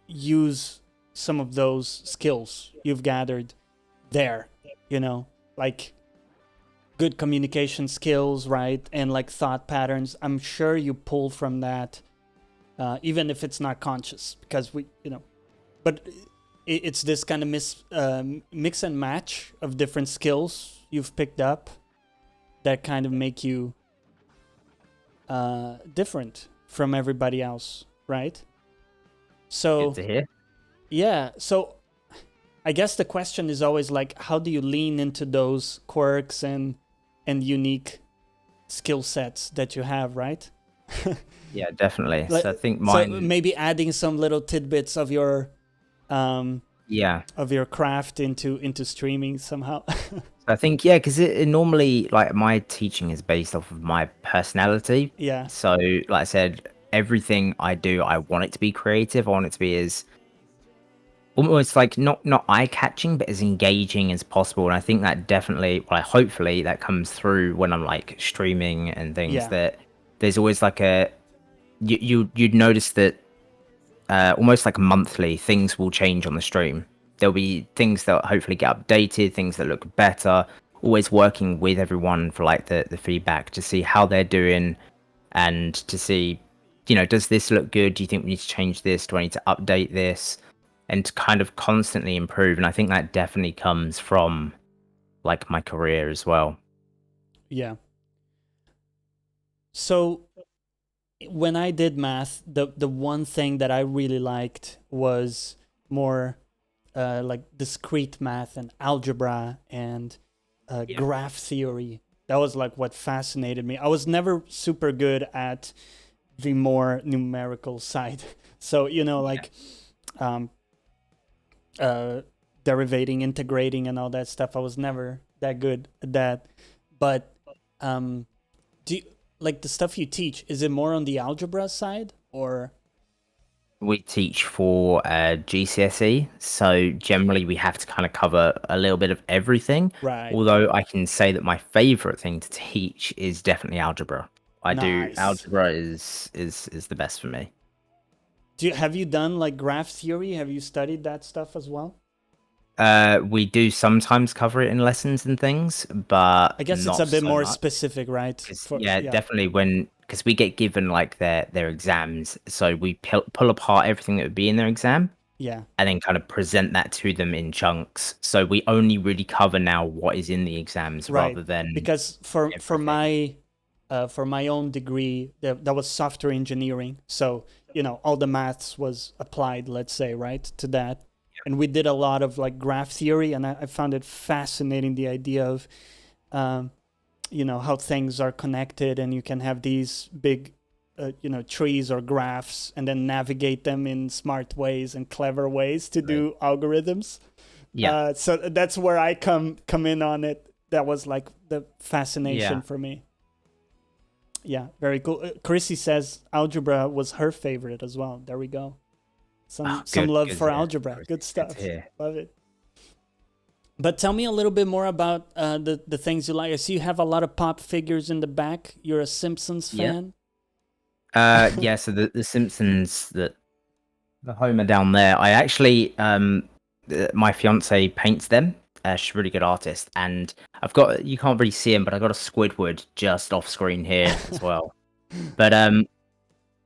use some of those skills you've gathered there, like good communication skills, right? And like thought patterns. I'm sure you pull from that, even if it's not conscious, because but it's this kind of mix and match of different skills you've picked up that kind of make you different from everybody else, right? So Good to hear. yeah, so I guess the question is always like, how do you lean into those quirks and unique skill sets that you have, right? Yeah, definitely. Like, So I think so mine. maybe adding some little tidbits of your Yeah. craft into streaming somehow. I think, yeah, because it normally, like, my teaching is based off of my personality. Yeah, So, like I said, everything I do, I want it to be creative. I want it to be as almost like not eye catching, but as engaging as possible. And I think that definitely, well, hopefully, that comes through when I'm like streaming and things. yeah, That there's always like you'd notice that almost like monthly, things will change on the stream. There'll be things that hopefully get updated, things that look better. Always working with everyone for like the feedback to see how they're doing and to see, does this look good? Do you think we need to change this? Do I need to update this? And to kind of constantly improve. And I think that definitely comes from like my career as well. Yeah. So when I did math, the one thing that I really liked was more like discrete math and algebra and graph theory. That was like what fascinated me. I was never super good at the more numerical side. So, like um, derivating, integrating, and all that stuff. I was never that good at that. But do you, like the stuff you teach, is it more on the algebra side or? We teach for GCSE, so generally we have to kind of cover a little bit of everything. Right. Although I can say that my favorite thing to teach is definitely algebra. I do Nice. algebra is the best for me. Have you done like graph theory? Have you studied that stuff as well? We do sometimes cover it in lessons and things, but I guess it's not a bit so more much. specific, right? Yeah, definitely because we get given like their exams, so we pull apart everything that would be in their exam Yeah. and then kind of present that to them in chunks. So we only really cover now what is in the exams Right. rather than Because for everything. my own degree, that was software engineering. So, all the maths was applied, let's say, right, to that. And we did a lot of like graph theory, and I found it fascinating, the idea of how things are connected, and you can have these big trees or graphs and then navigate them in smart ways and clever ways to do algorithms. Yeah. So that's where I come in on it. That was like the fascination for me. Yeah, very cool. Chrissy says algebra was her favorite as well. There we go. Some love for algebra. Good stuff. Love it. But tell me a little bit more about the things you like. I see you have a lot of pop figures in the back. You're a Simpsons fan. Yeah. So the Simpsons, the Homer down there. I actually my fiance paints them. She's a really good artist, and you can't really see him, but I got a Squidward just off screen here as well. But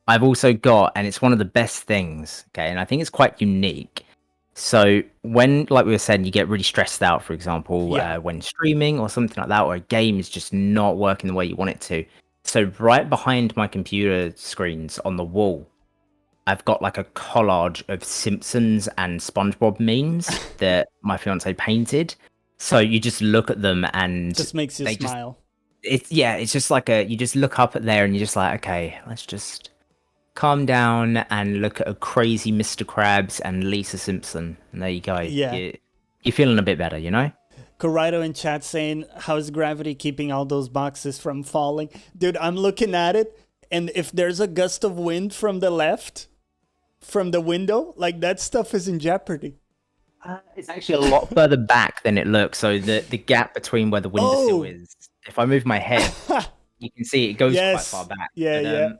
I've also got, and it's one of the best things. Okay, and I think it's quite unique. So when, like we were saying, you get really stressed out, for example, when streaming or something like that, or a game is just not working the way you want it to. So right behind my computer screens on the wall, I've got like a collage of Simpsons and SpongeBob memes that my fiance painted. So you just look at them and just makes you smile. It's just like you just look up at there and you're just like, okay, let's just calm down and look at a crazy Mr. Krabs and Lisa Simpson. And there you go. Yeah. You're feeling a bit better, you know? Corrido in chat saying, how's gravity keeping all those boxes from falling? Dude, I'm looking at it, and if there's a gust of wind from the left, from the window, like that stuff is in jeopardy. It's actually a lot further back than it looks. So the gap between where the windowsill is, if I move my head, you can see it goes quite far back. Yeah,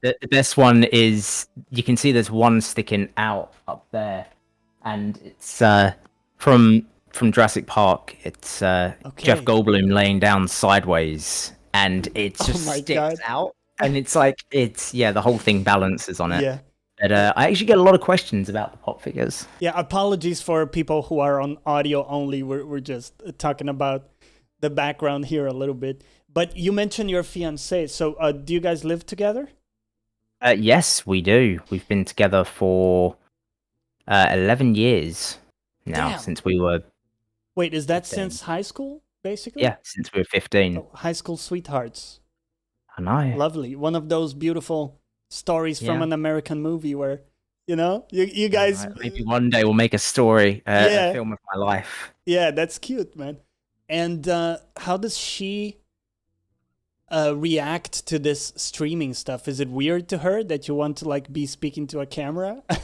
but, the best one is you can see there's one sticking out up there, and it's from Jurassic Park. It's Jeff Goldblum laying down sideways, and it just sticks out, and it's like the whole thing balances on it. Yeah. But I actually get a lot of questions about the pop figures. Yeah, apologies for people who are on audio only. We're just talking about the background here a little bit. But you mentioned your fiancé. So do you guys live together? Yes, we do. We've been together for 11 years now. Damn. Since we were... Wait, is that 15. Since high school, basically? Yeah, since we were 15. Oh, high school sweethearts. I know. Lovely. One of those beautiful stories from an American movie where, you guys... Maybe one day we'll make a story, a film of my life. Yeah, that's cute, man. And how does she react to this streaming stuff? Is it weird to her that you want to be speaking to a camera? I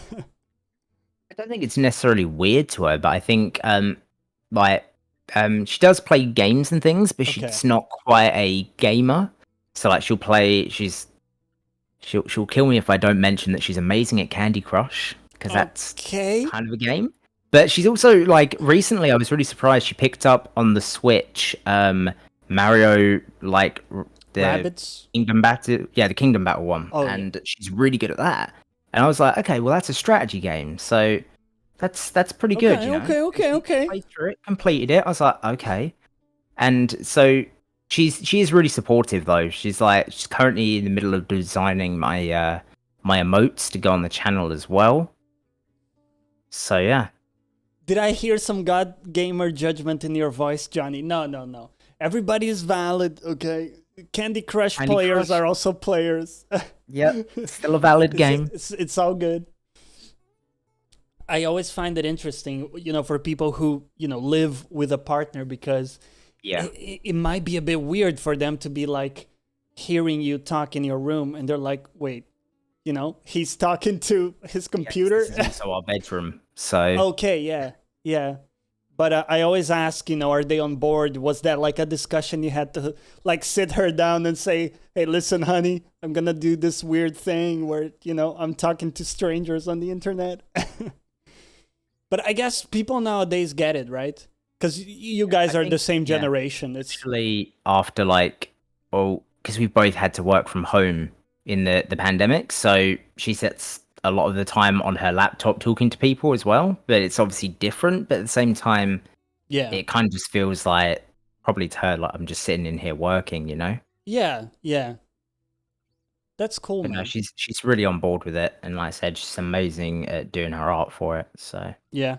don't think it's necessarily weird to her, but I think she does play games and things, but she's not quite a gamer. So she'll play. She's She'll kill me if I don't mention that she's amazing at Candy Crush, because that's Okay. kind of a game. But she's also like recently I was really surprised she picked up on the Switch Mario the Rabbits. the Kingdom Battle one, Oh yeah. and she's really good at that. And I was like, okay, well that's a strategy game, so that's pretty good, Okay. you know. Okay. And Okay. she Okay. played through it, completed it. I was like, okay. And so she is really supportive though. She's currently in the middle of designing my emotes to go on the channel as well. So yeah. Did I hear some God gamer judgment in your voice, Johnny? No, no, no. Everybody is valid, okay? Candy Crush Candy players Crush. are also players. Yep. Still a valid game. It's all good. I always find it interesting, for people who, live with a partner, because Yeah. it might be a bit weird for them to be like hearing you talk in your room and they're like, wait, he's talking to his computer. This is also our bedroom. So Okay, yeah, yeah. But I always ask, are they on board? Was that like a discussion you had to like sit her down and say, hey, listen, honey, I'm going to do this weird thing where, I'm talking to strangers on the internet. But I guess people nowadays get it, right? Because you guys I are think, the same yeah. generation. It's Actually, after because we both had to work from home in the pandemic, so she sits a lot of the time on her laptop talking to people as well. But it's obviously different. But at the same time, yeah, it kind of just feels like probably to her like I'm just sitting in here working, you know. yeah, yeah. That's cool, But no, man. she's really on board with it, and like I said, she's amazing at doing her art for it. So Yeah.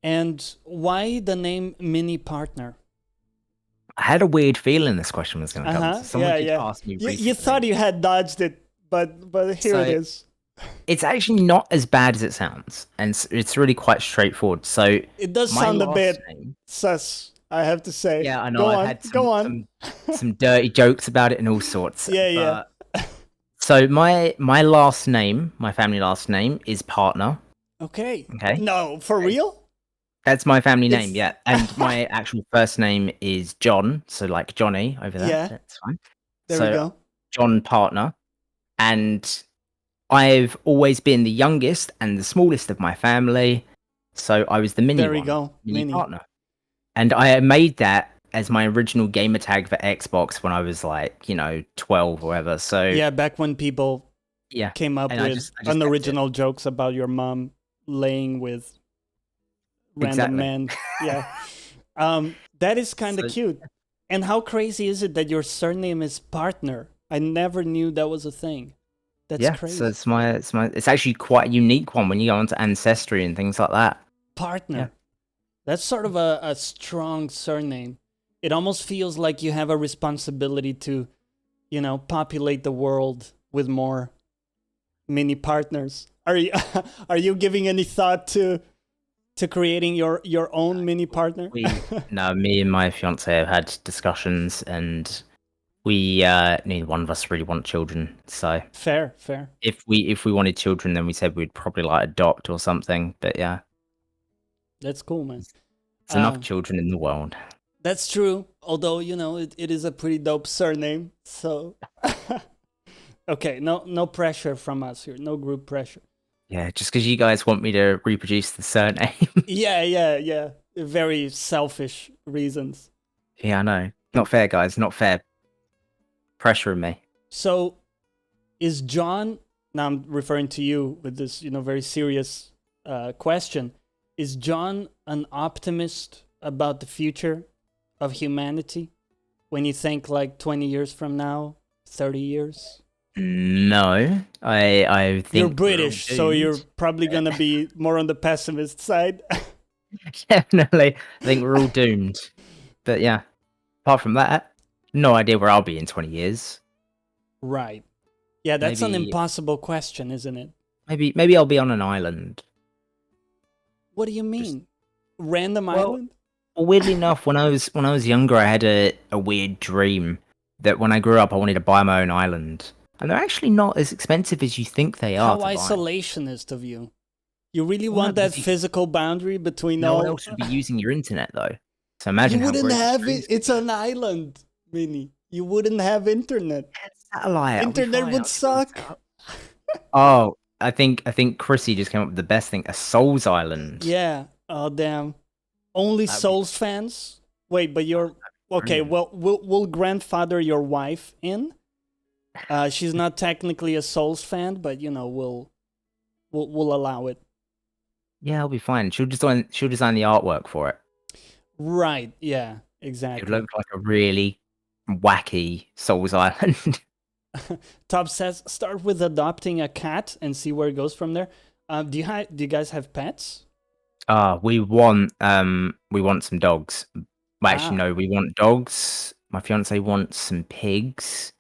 And why the name MiniPartner? I had a weird feeling this question was going to come. So someone Yeah, did yeah. ask me You recently. thought you had dodged it, but here it So- is. It's actually not as bad as it sounds, and it's really quite straightforward. So It does my sound a last bit name, sus, I have to say. yeah, I know Go I've on, had go on. some dirty jokes about it and all sorts. Yeah, yeah. But, so my last name, my family last name is Partner. Okay. Okay. No, for Okay. real? That's my family It's- name, yeah. And my actual first name is John, so like Johnny over there. Yeah. That's fine. There so we go. John Partner, and I've always been the youngest and the smallest of my family, so I was the mini There we one, go. Mini. Partner. And I made that as my original gamer tag for Xbox when I was like, 12 or whatever. So Yeah, back when people yeah, came up and I with just kept it. unoriginal jokes about your mom laying with random Exactly. men. Yeah. That is kind of So- cute. And how crazy is it that your surname is Partner? I never knew that was a thing. That's yeah, crazy. so it's actually quite a unique one when you go onto Ancestry and things like that. Partner. Yeah. That's sort of a strong surname. It almost feels like you have a responsibility to, populate the world with more mini partners. Are you are you giving any thought to creating your own mini partner? No, me and my fiance have had discussions, and we neither one of us really want children. So Fair. if we wanted children, then we said we'd probably like adopt or something. But yeah, That's cool, man. it's enough children in the world. That's true. Although, it is a pretty dope surname. So okay, no pressure from us here. No group pressure. Yeah, just because you guys want me to reproduce the surname. Yeah. Very selfish reasons. Yeah, I know. Not fair, guys. Not fair. Pressuring me. So, is John? Now I'm referring to you with this, very serious question. Is John an optimist about the future of humanity? When you think like 20 years from now, 30 years? No, I think You're we're British, all so you're doomed. probably gonna be more on the pessimist side. Definitely. I think we're all doomed. But yeah, apart from that, no idea where I'll be in 20 years. Right. Yeah, that's an Maybe- impossible question, isn't it? Maybe I'll be on an island. What do you mean? Random Well, island? Well, weirdly enough, when I was younger, I had a weird dream that when I grew up, I wanted to buy my own island, and they're actually not as expensive as you think they are. How to buy. isolationist of you. You really Well, want no, that because you- physical boundary between No all... one else would be using your internet though. So imagine You how wouldn't great this have dream it. It's an island, Minnie. You wouldn't have internet. satellite. I'll be Internet fine, would I'll just build a suck. satellite. Oh, I think Chrissy just came up with the best thing, a Souls Island. Yeah. Oh damn. Only That'd be Souls fans? Wait, but you're okay. brilliant. Well, we'll grandfather your wife in. She's not technically a Souls fan, but you know we'll allow it. Yeah, I'll be fine. She'll design the artwork for it. Right? Yeah. It would Exactly. look like a really wacky Souls Island. Top says start with adopting a cat and see where it goes from there. Do you guys have pets? We want some dogs. Well, actually, Ah. no, we want dogs. My fiance wants some pigs.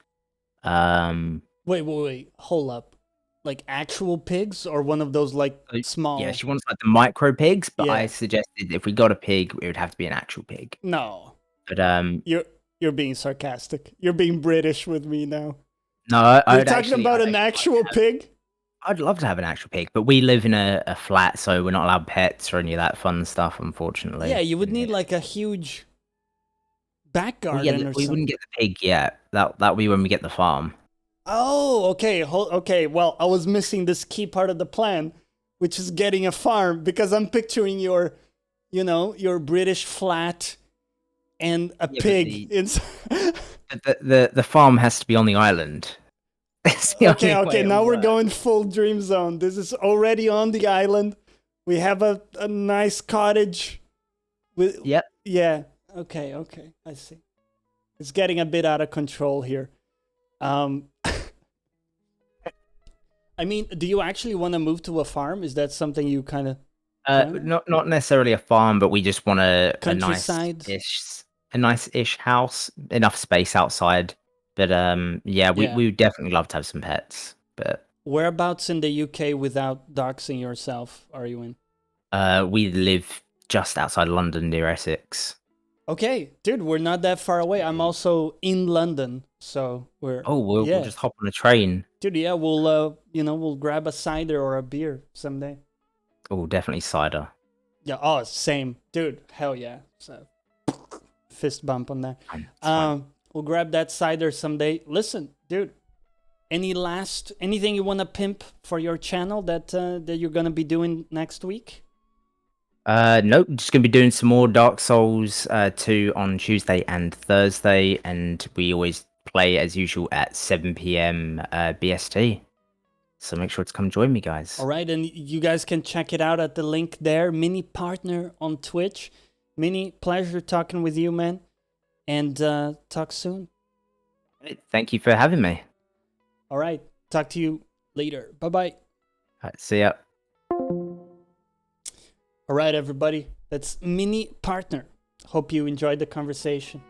Um, Wait. Hold up. Like actual pigs or one of those like so- yeah, small? she wants like the micro pigs, but I Yeah. suggested if we got a pig, it would have to be an actual pig. No. But You're being sarcastic. You're being British with me now. no, You're talking about an actual pig? I'd love to have an actual pig, but we live in a flat, so we're not allowed pets or any of that fun stuff, unfortunately. Yeah, you would in need here. like a huge back Well, yeah, garden or we something. wouldn't get the pig yet. That'll be when we get the farm. Oh, okay. Okay. Well, I was missing this key part of the plan, which is getting a farm because I'm picturing your British flat and a Yeah, but pig. the farm has to be on the island. It's the Okay, only way okay. it'll Now we're work. going full dream zone. This is already on the island. We have a nice cottage. With Yep. yeah. Okay. I see. It's getting a bit out of control here. Um, I mean, do you actually want to move to a farm? Is that something you kind of Not necessarily a farm, but we just want a countryside? nice-ish house, enough space outside. But yeah, we Yeah. we would definitely love to have some pets. But Whereabouts in the UK without doxing yourself are you in? we live just outside London, near Essex. Okay, dude, we're not that far away. I'm also in London, so we're Oh, we'll yeah. just hop on a train. Dude, yeah, we'll grab a cider or a beer someday. Oh, definitely cider. Yeah, oh, same. Dude, hell yeah. So fist bump on that. Fine, it's fine. We'll grab that cider someday. Listen, dude, anything you want to pimp for your channel that you're going to be doing next week? Nope, just gonna be doing some more Dark Souls 2 on Tuesday and Thursday, and we always play as usual at 7 p.m. BST. So make sure to come join me, guys. All right, and you guys can check it out at the link there. MiniPartner on Twitch. Mini, pleasure talking with you, man. And talk soon. Thank you for having me. All right, talk to you later. Bye-bye. See ya. All right, everybody. That's MiniPartner. Hope you enjoyed the conversation.